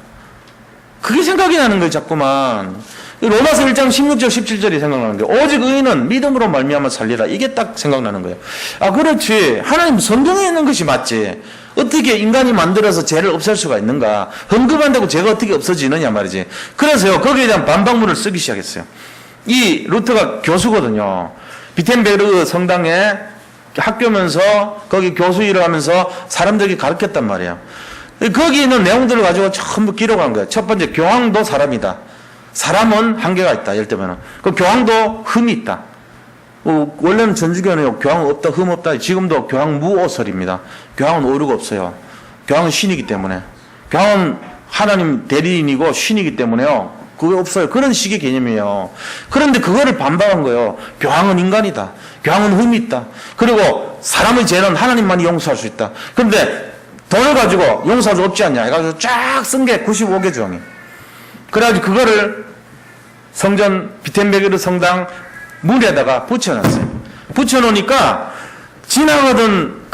그게 생각이 나는 거예요, 자꾸만. 로마서 1장 16절 17절이 생각나는 거예요. 오직 의인은 믿음으로 말미암아 살리라. 이게 딱 생각나는 거예요. 그렇지. 하나님 성경에 있는 것이 맞지. 어떻게 인간이 만들어서 죄를 없앨 수가 있는가? 헌금한다고 죄가 어떻게 없어지느냐 말이지. 그래서요, 거기에 대한 반박문을 쓰기 시작했어요. 이 루터가 교수거든요. 비텐베르그 성당에 학교면서 거기 교수 일을 하면서 사람들에게 가르쳤단 말이에요. 거기 있는 내용들을 가지고 전부 기록한 거예요. 첫 번째, 교황도 사람이다. 사람은 한계가 있다. 예를 들면 그 교황도 흠이 있다. 원래는 전주교는 교황 없다, 흠 없다. 지금도 교황 무오설입니다. 교황은 오류가 없어요. 교황은 신이기 때문에. 교황은 하나님 대리인이고 신이기 때문에요. 그게 없어요. 그런 식의 개념이에요. 그런데 그거를 반박한 거예요. 교황은 인간이다. 교황은 흠이 있다. 그리고 사람의 죄는 하나님만이 용서할 수 있다. 그런데 돈을 가지고 용서할 수 없지 않냐 해가지고 쫙 쓴 게 95개 조항이에요. 그래가지고 그거를 성전 비텐베르그 성당 문에다가 붙여놨어요. 붙여놓으니까 지나가던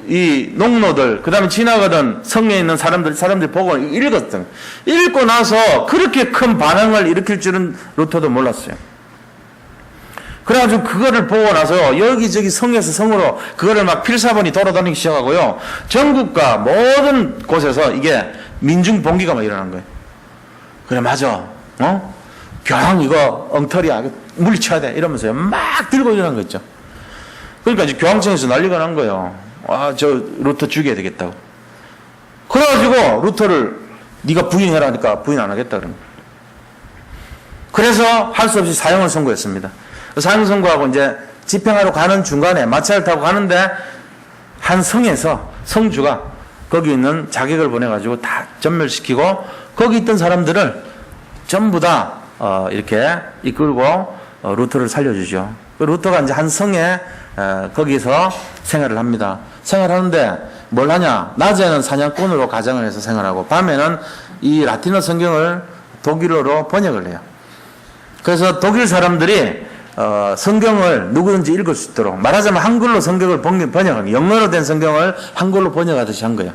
이 농노들, 그 다음에 지나가던 성에 있는 사람들이 보고 읽었던. 읽고 나서 그렇게 큰 반응을 일으킬 줄은 루터도 몰랐어요. 그래가지고 그거를 보고 나서 여기저기 성에서 성으로 그거를 막 필사본이 돌아다니기 시작하고요. 전국과 모든 곳에서 이게 민중봉기가 막 일어난 거예요. 그래, 맞아. 교황 이거 엉터리야. 물리쳐야 돼. 이러면서요. 막 들고 일어난 거 있죠. 그러니까 이제 교황청에서 난리가 난 거예요. 저 루터 죽여야 되겠다고. 그래가지고 루터를 네가 부인해라 하니까 부인 안 하겠다 그러는 거예요. 그래서 할 수 없이 사형을 선고했습니다. 사형 선고하고 이제 집행하러 가는 중간에 마차를 타고 가는데 한 성에서 성주가 거기 있는 자객을 보내가지고 다 전멸시키고 거기 있던 사람들을 전부 다 이렇게 이끌고 루터를 살려주죠. 루터가 이제 한 성에 거기서 생활을 합니다. 생활하는데 뭘 하냐? 낮에는 사냥꾼으로 가장을 해서 생활하고 밤에는 이 라틴어 성경을 독일어로 번역을 해요. 그래서 독일 사람들이 성경을 누구든지 읽을 수 있도록, 말하자면 한글로 성경을 번역하는, 영어로 된 성경을 한글로 번역하듯이 한 거예요.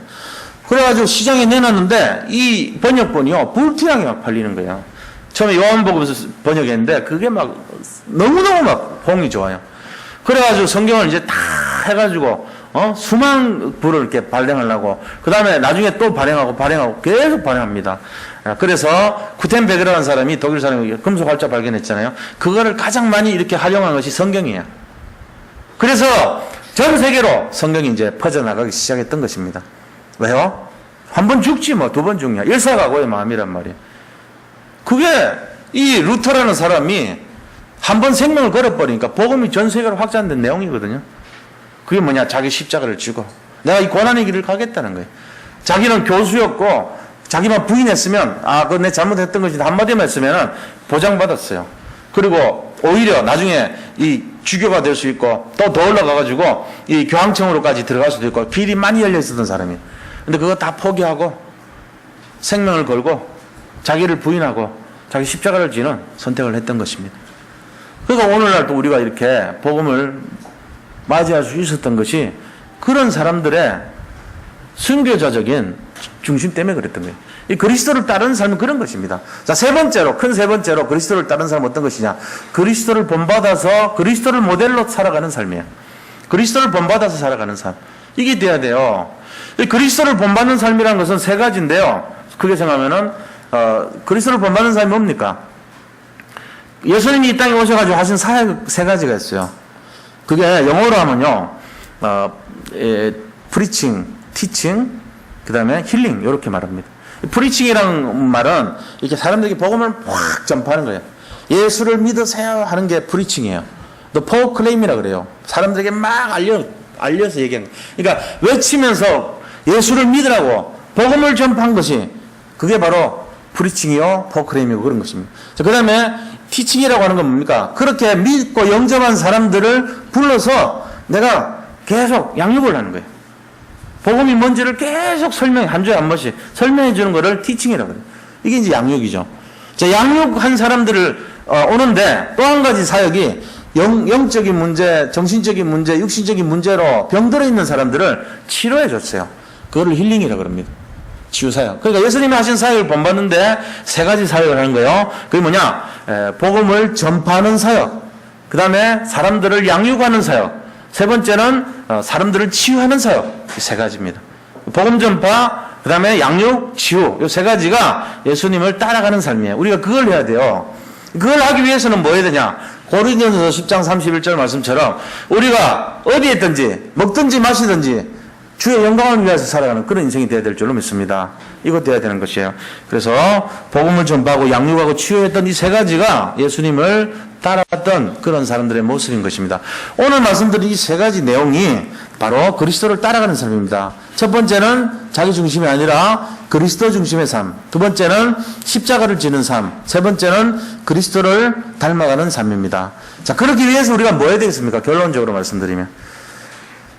그래가지고 시장에 내놨는데 이 번역본이요 불티나게 막 팔리는 거예요. 처음에 요한복음에서 번역했는데 그게 막 너무너무 막 호응이 좋아요. 그래가지고 성경을 이제 다 해가지고 수만 부를 이렇게 발행하려고, 그 다음에 나중에 또 발행하고 계속 발행합니다. 그래서 구텐베그라는 사람이, 독일 사람이 금속 활자 발견했잖아요. 그거를 가장 많이 이렇게 활용한 것이 성경이에요. 그래서 전 세계로 성경이 이제 퍼져나가기 시작했던 것입니다. 왜요? 한 번 죽지 뭐 두 번 죽냐. 일사각오의 마음이란 말이에요. 그게 이 루터라는 사람이 한 번 생명을 걸어버리니까 복음이 전 세계로 확장된 내용이거든요. 그게 뭐냐? 자기 십자가를 지고 내가 이 고난의 길을 가겠다는 거예요. 자기는 교수였고 자기만 부인했으면 그건 내 잘못했던 것이 한마디만 했으면 보장받았어요. 그리고 오히려 나중에 이 주교가 될 수 있고 또 더 올라가가지고 이 교황청으로까지 들어갈 수도 있고 길이 많이 열려 있었던 사람이에요. 근데 그거 다 포기하고 생명을 걸고 자기를 부인하고 자기 십자가를 지는 선택을 했던 것입니다. 그러니까 오늘날 또 우리가 이렇게 복음을 맞이할 수 있었던 것이 그런 사람들의 순교자적인 중심 때문에 그랬던 거예요. 이 그리스도를 따르는 삶은 그런 것입니다. 자, 세 번째로 그리스도를 따르는 삶은 어떤 것이냐? 그리스도를 본받아서 그리스도를 모델로 살아가는 삶이에요. 그리스도를 본받아서 살아가는 삶. 이게 돼야 돼요. 이 그리스도를 본받는 삶이라는 것은 세 가지인데요. 크게 생각하면은 그리스도를 본받는 삶이 뭡니까? 예수님이 이 땅에 오셔가지고 하신 사역 세 가지가 있어요. 그게 영어로 하면요, preaching, teaching, 그 다음에 힐링, 이렇게 말합니다. 프리칭이라는 말은 이렇게 사람들에게 복음을 확 전파하는 거예요. 예수를 믿으세요 하는 게 프리칭이에요. 또 포클레임이라 그래요. 사람들에게 막 알려서 얘기하는 거예요. 그러니까 외치면서 예수를 믿으라고 복음을 전파한 것이 그게 바로 프리칭이요, 포클레임이고 그런 것입니다. 그 다음에 티칭이라고 하는 건 뭡니까? 그렇게 믿고 영접한 사람들을 불러서 내가 계속 양육을 하는 거예요. 복음이 뭔지를 계속 한 주에 한 번씩 설명해 주는 거를 티칭이라고 그래요. 이게 이제 양육이죠. 자, 양육한 사람들을 오는데 또 한 가지 사역이 영적인 문제, 정신적인 문제, 육신적인 문제로 병들어 있는 사람들을 치료해 줬어요. 그거를 힐링이라고 합니다. 치유사역. 그러니까 예수님이 하신 사역을 본받는데 세 가지 사역을 하는 거예요. 그게 뭐냐? 복음을 전파하는 사역. 그 다음에 사람들을 양육하는 사역. 세 번째는 사람들을 치유하는 사역. 이 세 가지입니다. 복음 전파, 그 다음에 양육, 치유. 이 세 가지가 예수님을 따라가는 삶이에요. 우리가 그걸 해야 돼요. 그걸 하기 위해서는 뭐 해야 되냐? 고린도전서 10장 31절 말씀처럼 우리가 어디에 있든지 먹든지 마시든지 주의 영광을 위해서 살아가는 그런 인생이 되어야 될 줄로 믿습니다. 이것 되어야 되는 것이에요. 그래서 복음을 전파하고 양육하고 치유했던 이 세 가지가 예수님을 따라갔던 그런 사람들의 모습인 것입니다. 오늘 말씀드린 이 세 가지 내용이 바로 그리스도를 따라가는 삶입니다. 첫 번째는 자기 중심이 아니라 그리스도 중심의 삶. 두 번째는 십자가를 지는 삶. 세 번째는 그리스도를 닮아가는 삶입니다. 자, 그러기 위해서 우리가 뭐 해야 되겠습니까? 결론적으로 말씀드리면.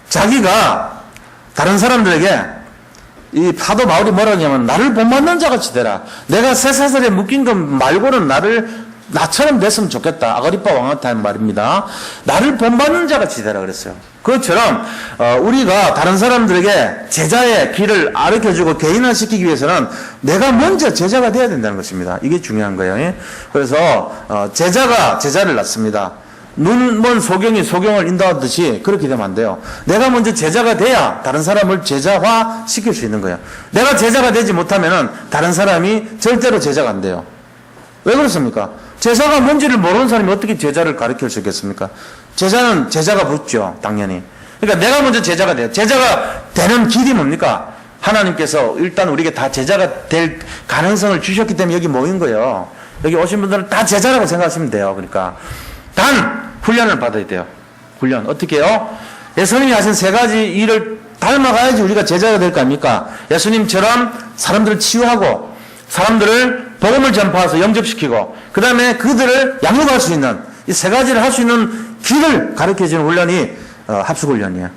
자기가 다른 사람들에게 이 사도 바울이 뭐라고 하냐면 나를 본받는 자같이 되라. 내가 쇠사슬에 묶인 것 말고는 나처럼 됐으면 좋겠다. 아그리빠 왕한테 한 말입니다. 나를 본받는 자같이 되라 그랬어요. 그것처럼 우리가 다른 사람들에게 제자의 길을 가르쳐주고 개인화시키기 위해서는 내가 먼저 제자가 돼야 된다는 것입니다. 이게 중요한 거예요. 그래서 제자가 제자를 낳습니다. 눈먼 소경이 소경을 인도하듯이 그렇게 되면 안 돼요. 내가 먼저 제자가 돼야 다른 사람을 제자화 시킬 수 있는 거예요. 내가 제자가 되지 못하면은 다른 사람이 절대로 제자가 안 돼요. 왜 그렇습니까? 제자가 뭔지를 모르는 사람이 어떻게 제자를 가르칠 수 있겠습니까? 제자는 제자가 붙죠, 당연히. 그러니까 내가 먼저 제자가 돼요. 제자가 되는 길이 뭡니까? 하나님께서 일단 우리에게 다 제자가 될 가능성을 주셨기 때문에 여기 모인 거예요. 여기 오신 분들은 다 제자라고 생각하시면 돼요. 그러니까 단 훈련을 받아야 돼요. 훈련 어떻게 해요? 예수님이 하신 세 가지 일을 닮아가야지 우리가 제자가 될 거 아닙니까? 예수님처럼 사람들을 치유하고 사람들을 복음을 전파해서 영접시키고 그 다음에 그들을 양육할 수 있는 이 세 가지를 할 수 있는 길을 가르쳐주는 훈련이 합숙훈련이에요.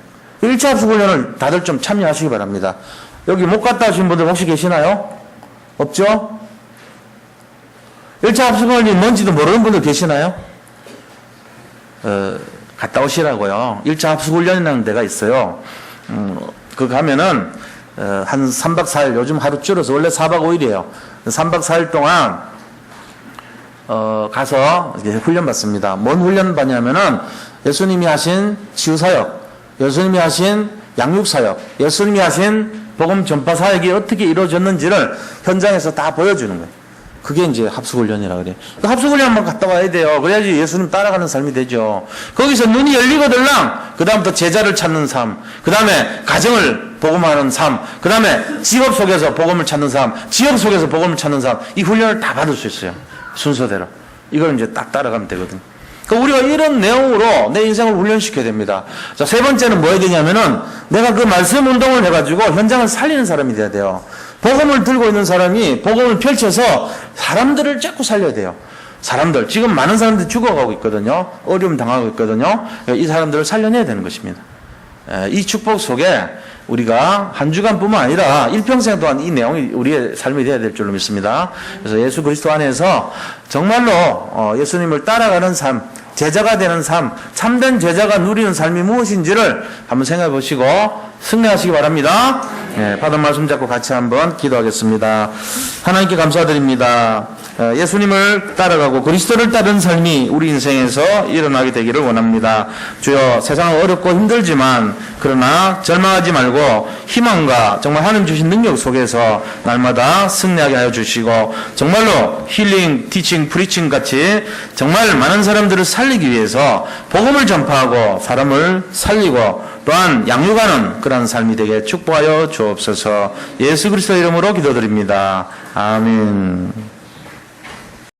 1차 합숙훈련을 다들 좀 참여하시기 바랍니다. 여기 못 갔다 오신 분들 혹시 계시나요? 없죠? 1차 합숙훈련이 뭔지도 모르는 분들 계시나요? 갔다 오시라고요. 1차 합숙훈련이라는 데가 있어요. 그 가면은 한 3박 4일, 요즘 하루 줄어서 원래 4박 5일이에요. 3박 4일 동안 가서 훈련 받습니다. 뭔 훈련 받냐면은 예수님이 하신 치유사역, 예수님이 하신 양육사역, 예수님이 하신 복음 전파 사역이 어떻게 이루어졌는지를 현장에서 다 보여주는 거예요. 그게 이제 합숙훈련이라 그래. 그 합숙훈련 한번 갔다 와야 돼요. 그래야지 예수님 따라가는 삶이 되죠. 거기서 눈이 열리거들랑 그 다음부터 제자를 찾는 삶, 그 다음에 가정을 복음하는 삶, 그 다음에 직업 속에서 복음을 찾는 삶, 지역 속에서 복음을 찾는 삶, 이 훈련을 다 받을 수 있어요. 순서대로. 이걸 이제 딱 따라가면 되거든. 그러니까 우리가 이런 내용으로 내 인생을 훈련시켜야 됩니다. 자, 세 번째는 뭐 해야 되냐면은 내가 그 말씀 운동을 해가지고 현장을 살리는 사람이 돼야 돼요. 복음을 들고 있는 사람이 복음을 펼쳐서 사람들을 자꾸 살려야 돼요. 사람들, 지금 많은 사람들이 죽어가고 있거든요. 어려움 당하고 있거든요. 이 사람들을 살려내야 되는 것입니다. 이 축복 속에 우리가 한 주간뿐만 아니라 일평생 동안 이 내용이 우리의 삶이 되어야 될 줄로 믿습니다. 그래서 예수 그리스도 안에서 정말로 예수님을 따라가는 삶, 제자가 되는 삶, 참된 제자가 누리는 삶이 무엇인지를 한번 생각해 보시고 승리하시기 바랍니다. 받은 말씀 잡고 같이 한번 기도하겠습니다. 하나님께 감사드립니다. 예수님을 따라가고 그리스도를 따르는 삶이 우리 인생에서 일어나게 되기를 원합니다. 주여, 세상은 어렵고 힘들지만 그러나 절망하지 말고 희망과 정말 하나님 주신 능력 속에서 날마다 승리하게 하여 주시고 정말로 힐링, 티칭, 프리칭 같이 정말 많은 사람들을 살리기 위해서 복음을 전파하고 사람을 살리고 또한 양육하는 그런 삶이 되게 축복하여 주옵소서. 예수 그리스도 이름으로 기도드립니다. 아멘.